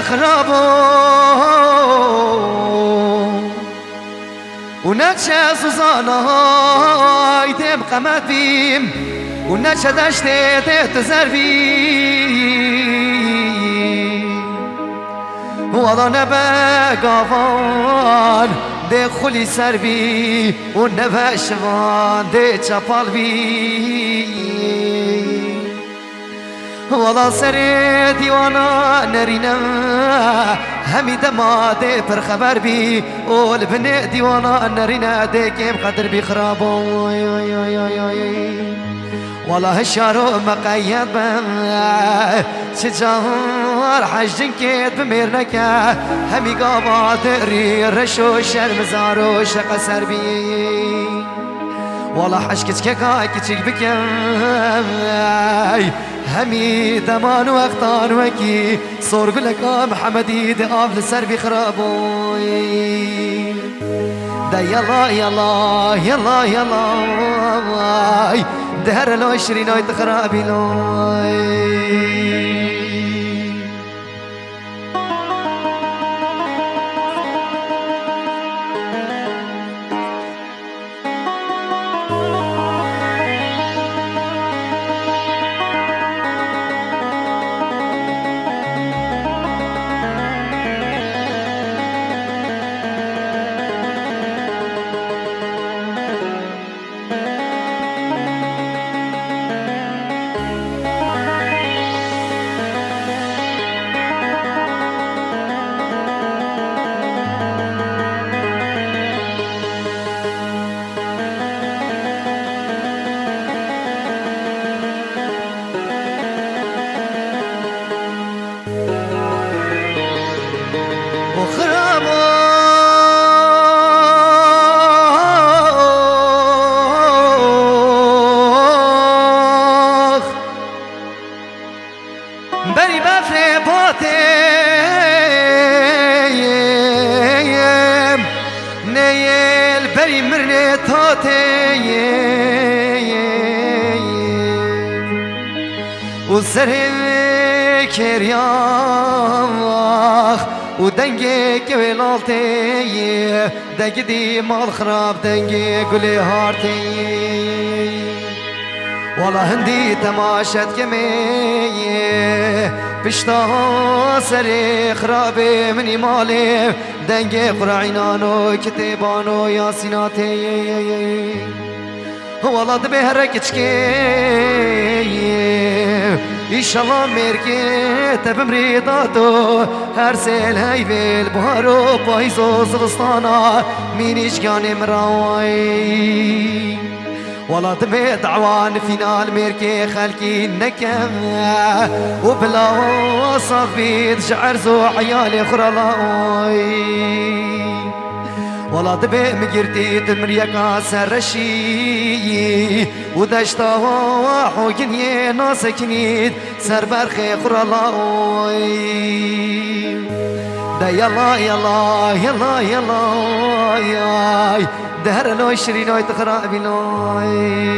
خرابو ونتشا سوزاناي تم قمت بيم ونتشا دشتي تتزر بيم وضا نبا قافان دي خلي سر بي ونبا شوان دي چپال بي وضا سر ديوانا نرينا همي دما دي پر خبر بي والبن ديوانا نرينا دي كيم قدر بي خرابو والله الشارو مقيد بها شجار حجن كيد بميرنكا همي قابات ريرشو شرمزارو شقسر بي والله حشكت كاكا كتشك بكاي همي دمان واختار وكي صور بلكا محمدي دي قابل سربي خرابوي دا يلا يلا يلا يلا دهر لو شرينو يتخرابي لوي بري بفري باتيم نيل بري مرني تاتيم وسري كرياخ ودنجي كويلالتي دنجي دي مال خراب دنجي قولي هارتي والله هندي تماشت كمية بشتا سري خرابي مني مالي دنجي قرعينانو كتبانو ياسيناتي والله دبهرك تشكي إن شاء الله ميركي تبمريضاتو هر سيل هاي بالبهارو بايزو زغستانا مينيش كان مراوي والله دمي دعوان فينال ميركي خلكي نكم وبلا وصف بيد شعر زو عيالي خرلاوي والله دبي مجرتي دمريكا سرشي ودشتا وحوكني ناسكنيد سر برخي خرلاوي دا يلا يلا يلا يلا ياي دهر لو شرينو يتخرابي لوي